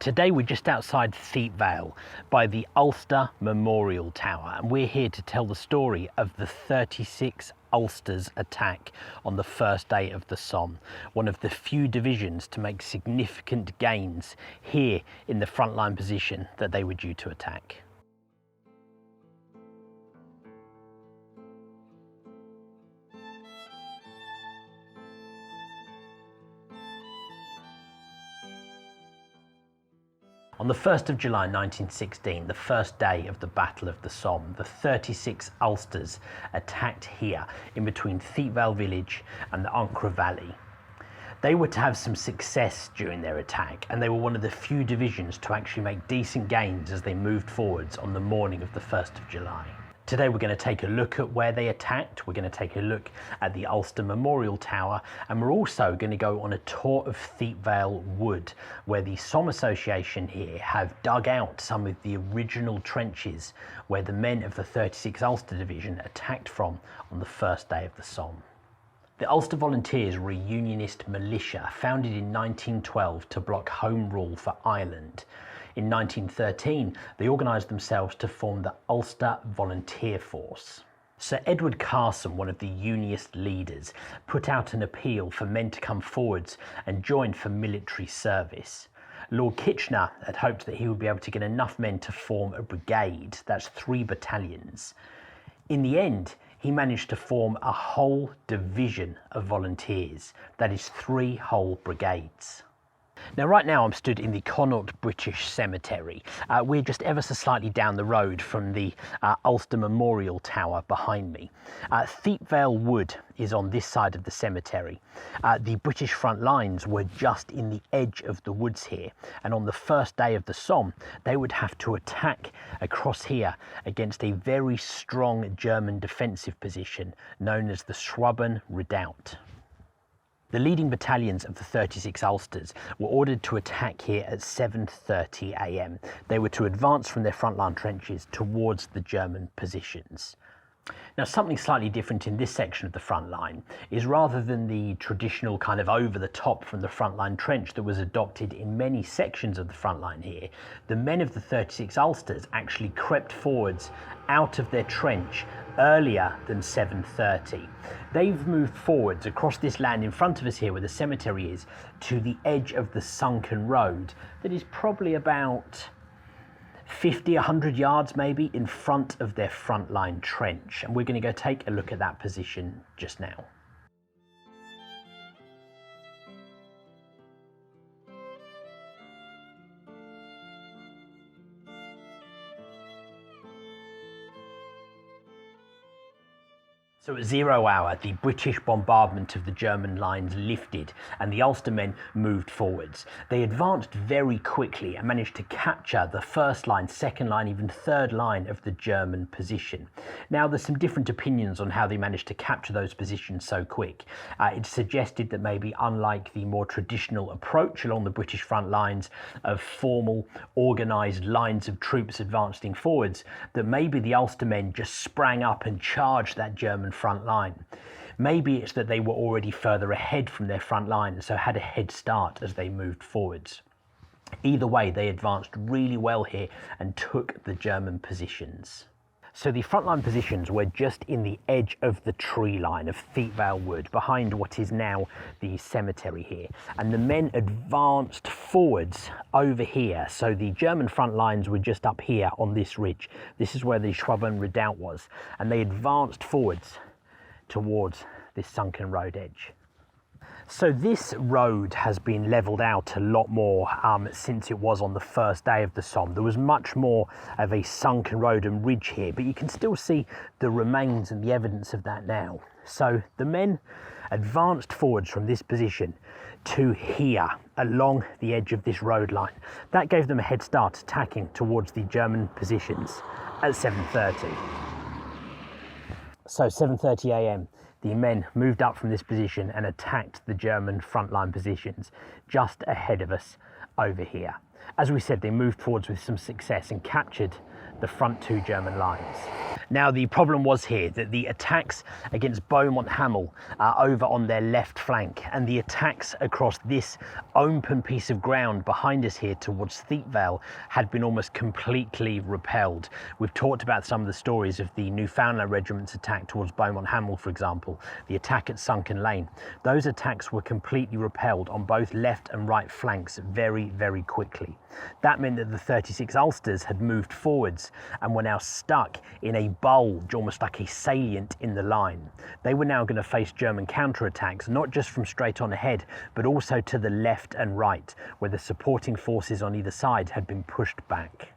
Today we're just outside Thiepval by the Ulster Memorial Tower, and we're here to tell the story of the 36th Ulster's attack on the first day of the Somme, one of the few divisions to make significant gains here in the frontline position that they were due to attack. On the 1st of July 1916, the first day of the Battle of the Somme, the 36th Ulsters attacked here in between Thiepval village and the Ancre Valley. They were to have some success during their attack, and they were one of the few divisions to actually make decent gains as they moved forwards on the morning of the 1st of July. Today we're going to take a look at where they attacked, we're going to take a look at the Ulster Memorial Tower, and we're also going to go on a tour of Thiepval Wood, where the Somme Association here have dug out some of the original trenches where the men of the 36th Ulster Division attacked from on the first day of the Somme. The Ulster Volunteers were a unionist militia founded in 1912 to block Home Rule for Ireland. In 1913, they organised themselves to form the Ulster Volunteer Force. Sir Edward Carson, one of the Unionist leaders, put out an appeal for men to come forwards and join for military service. Lord Kitchener had hoped that he would be able to get enough men to form a brigade, that's 3 battalions. In the end, he managed to form a whole division of volunteers, that is 3 whole brigades. Now right now I'm stood in the Connaught British Cemetery. We're just ever so slightly down the road from the Ulster Memorial Tower behind me. Thiepval Wood is on this side of the cemetery. The British front lines were just in the edge of the woods here, and on the first day of the Somme they would have to attack across here against a very strong German defensive position known as the Schwaben Redoubt. The leading battalions of the 36th Ulsters were ordered to attack here at 7:30 a.m. They were to advance from their frontline trenches towards the German positions. Now, something slightly different in this section of the front line is, rather than the traditional kind of over the top from the frontline trench that was adopted in many sections of the front line here, the men of the 36th Ulsters actually crept forwards out of their trench earlier than 7:30. They've moved forwards across this land in front of us here, where the cemetery is, to the edge of the sunken road that is probably about 50-100 yards maybe in front of their frontline trench, and we're going to go take a look at that position just now. So at 0 hour, the British bombardment of the German lines lifted and the Ulster men moved forwards. They advanced very quickly and managed to capture the first line, second line, even third line of the German position. Now, there's some different opinions on how they managed to capture those positions so quick. It's suggested that maybe, unlike the more traditional approach along the British front lines of formal, organised lines of troops advancing forwards, that maybe the Ulster men just sprang up and charged that German front line. Maybe it's that they were already further ahead from their front line and so had a head start as they moved forwards. Either way, they advanced really well here and took the German positions. So the frontline positions were just in the edge of the tree line of Thiepval Wood, behind what is now the cemetery here. And the men advanced forwards over here. So the German front lines were just up here on this ridge. This is where the Schwaben Redoubt was. And they advanced forwards towards this sunken road edge. So this road has been levelled out a lot more since it was on the first day of the Somme. There was much more of a sunken road and ridge here, but you can still see the remains and the evidence of that now. So the men advanced forwards from this position to here along the edge of this road line. That gave them a head start attacking towards the German positions at 7:30. So 7:30 a.m. the men moved up from this position and attacked the German frontline positions just ahead of us over here. As we said, they moved forwards with some success and captured the front two German lines. Now, the problem was here that the attacks against Beaumont Hamel over on their left flank and the attacks across this open piece of ground behind us here towards Thiepval had been almost completely repelled. We've talked about some of the stories of the Newfoundland Regiment's attack towards Beaumont Hamel, for example, the attack at Sunken Lane. Those attacks were completely repelled on both left and right flanks very, very quickly. That meant that the 36th Ulsters had moved forwards and were now stuck in a bulge, almost like a salient in the line. They were now going to face German counterattacks, not just from straight on ahead, but also to the left and right, where the supporting forces on either side had been pushed back.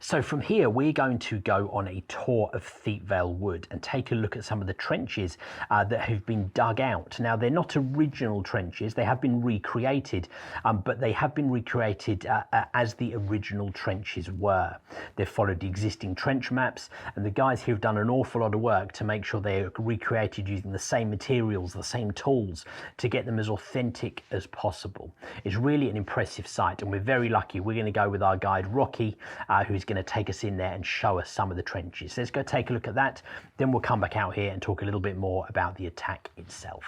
So from here, we're going to go on a tour of Thiepval Wood and take a look at some of the trenches that have been dug out. Now, they're not original trenches. They have been recreated, but they have been recreated as the original trenches were. They've followed the existing trench maps, and the guys here have done an awful lot of work to make sure they're recreated using the same materials, the same tools, to get them as authentic as possible. It's really an impressive site, and we're very lucky. We're going to go with our guide, Rocky, who's going to take us in there and show us some of the trenches. Let's go take a look at that, then we'll come back out here and talk a little bit more about the attack itself.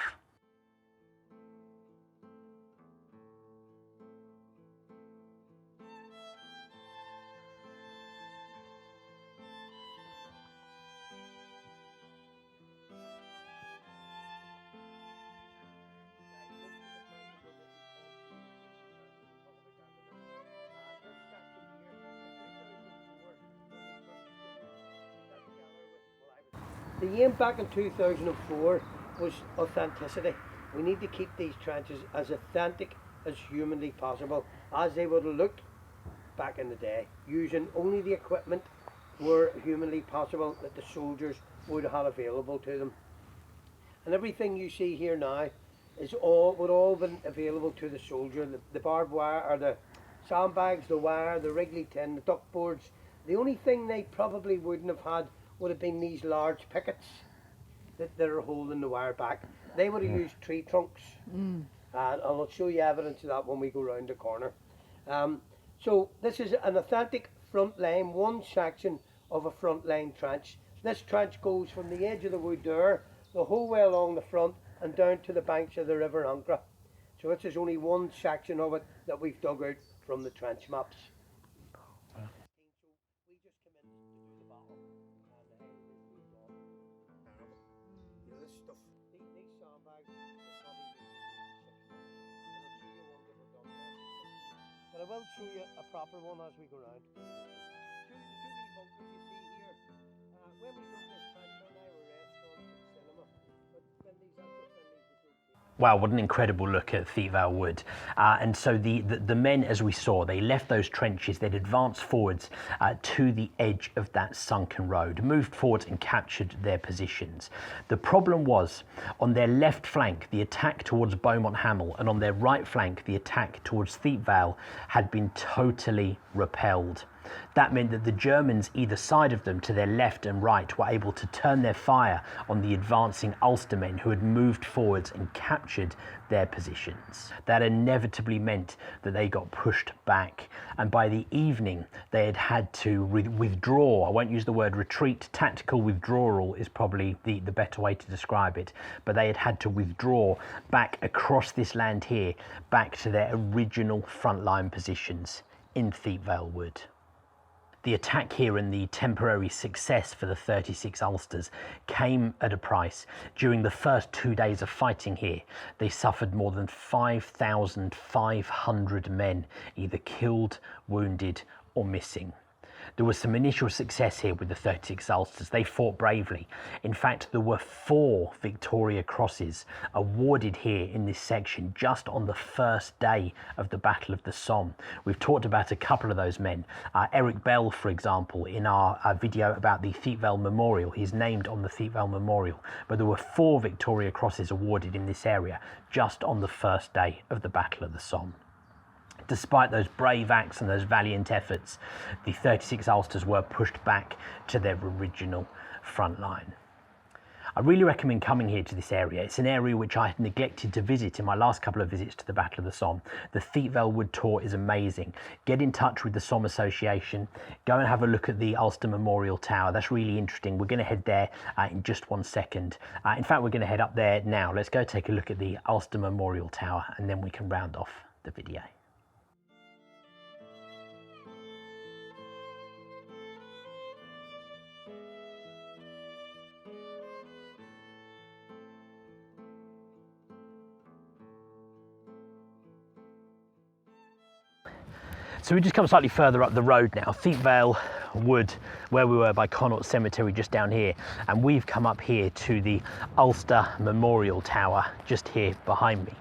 The aim back in 2004 was authenticity. We need to keep these trenches as authentic as humanly possible, as they would have looked back in the day, using only the equipment were humanly possible that the soldiers would have had available to them. And everything you see here now would all been available to the soldier. The barbed wire, or the sandbags, the wire, the Wrigley tin, the duck boards. The only thing they probably wouldn't have had would have been these large pickets that are holding the wire back. They would have used tree trunks, and I'll show you evidence of that when we go round the corner. So this is an authentic front line, one section of a front line trench. This trench goes from the edge of the wood there, the whole way along the front and down to the banks of the River Ancra. So this is only one section of it that we've dug out from the trench maps. But I will show you a proper one as we go round. Two wee bunkers you see here. When we built this trench, now we're restaurants and cinema. But when these Wow, what an incredible look at Thiepval Wood. And so the men, as we saw, they left those trenches, they'd advanced forwards to the edge of that sunken road, moved forwards and captured their positions. The problem was, on their left flank, the attack towards Beaumont Hamel, and on their right flank, the attack towards Thiepval had been totally repelled. That meant that the Germans, either side of them, to their left and right, were able to turn their fire on the advancing Ulstermen who had moved forwards and captured their positions. That inevitably meant that they got pushed back, and by the evening they had to withdraw. I won't use the word retreat, tactical withdrawal is probably the better way to describe it, but they had to withdraw back across this land here, back to their original frontline positions in Thiepval Wood. The attack here and the temporary success for the 36th Ulsters came at a price. During the first 2 days of fighting here, they suffered more than 5,500 men, either killed, wounded, or missing. There was some initial success here with the 36th Ulsters. They fought bravely. In fact, there were 4 Victoria Crosses awarded here in this section just on the first day of the Battle of the Somme. We've talked about a couple of those men. Eric Bell, for example, in our video about the Thiepval Memorial. He's named on the Thiepval Memorial. But there were 4 Victoria Crosses awarded in this area just on the first day of the Battle of the Somme. Despite those brave acts and those valiant efforts, the 36th Ulsters were pushed back to their original front line. I really recommend coming here to this area. It's an area which I had neglected to visit in my last couple of visits to the Battle of the Somme. The Thiepval Wood Tour is amazing. Get in touch with the Somme Association. Go and have a look at the Ulster Memorial Tower. That's really interesting. We're going to head there in just 1 second. In fact, we're going to head up there now. Let's go take a look at the Ulster Memorial Tower and then we can round off the video. So we just come slightly further up the road now, Thiepval Wood, where we were by Connaught Cemetery just down here, and we've come up here to the Ulster Memorial Tower just here behind me.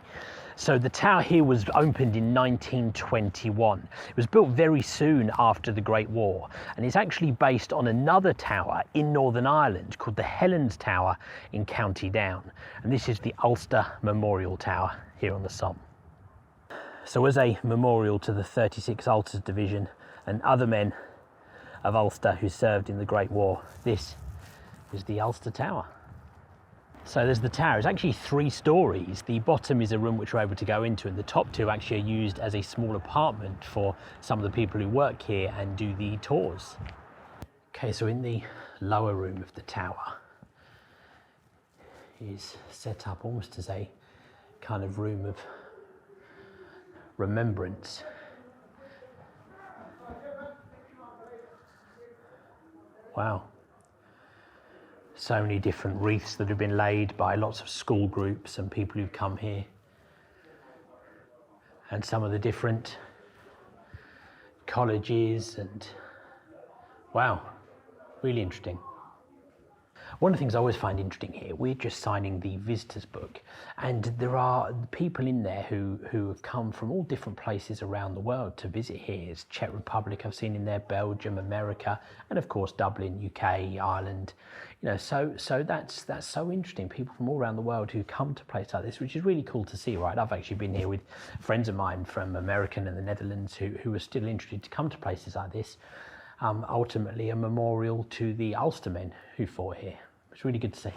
So the tower here was opened in 1921. It was built very soon after the Great War, and it's actually based on another tower in Northern Ireland called the Helens Tower in County Down. And this is the Ulster Memorial Tower here on the Somme. So as a memorial to the 36th Ulster Division and other men of Ulster who served in the Great War, this is the Ulster Tower. So there's the tower. It's actually 3 stories. The bottom is a room which we're able to go into, and the top 2 actually are used as a small apartment for some of the people who work here and do the tours. Okay, so in the lower room of the tower is set up almost as a kind of room of remembrance. Wow. So many different wreaths that have been laid by lots of school groups and people who've come here. And some of the different colleges and wow, really interesting. One of the things I always find interesting here, we're just signing the visitors book, and there are people in there who have come from all different places around the world to visit here. It's Czech Republic I've seen in there, Belgium, America, and of course Dublin, UK, Ireland. You know, so that's so interesting. People from all around the world who come to places like this, which is really cool to see, right? I've actually been here with friends of mine from America and the Netherlands who are still interested to come to places like this. Ultimately a memorial to the Ulster men who fought here. It's really good to see.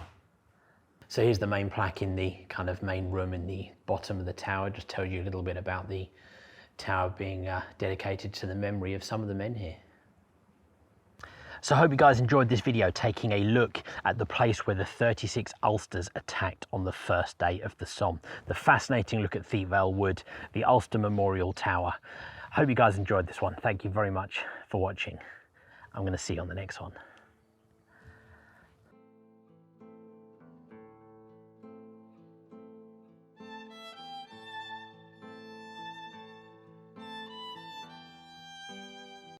So here's the main plaque in the kind of main room in the bottom of the tower. Just tells you a little bit about the tower being dedicated to the memory of some of the men here. So I hope you guys enjoyed this video taking a look at the place where the 36 Ulsters attacked on the first day of the Somme. The fascinating look at Thiepval Wood, the Ulster Memorial Tower. Hope you guys enjoyed this one. Thank you very much for watching. I'm going to see you on the next one.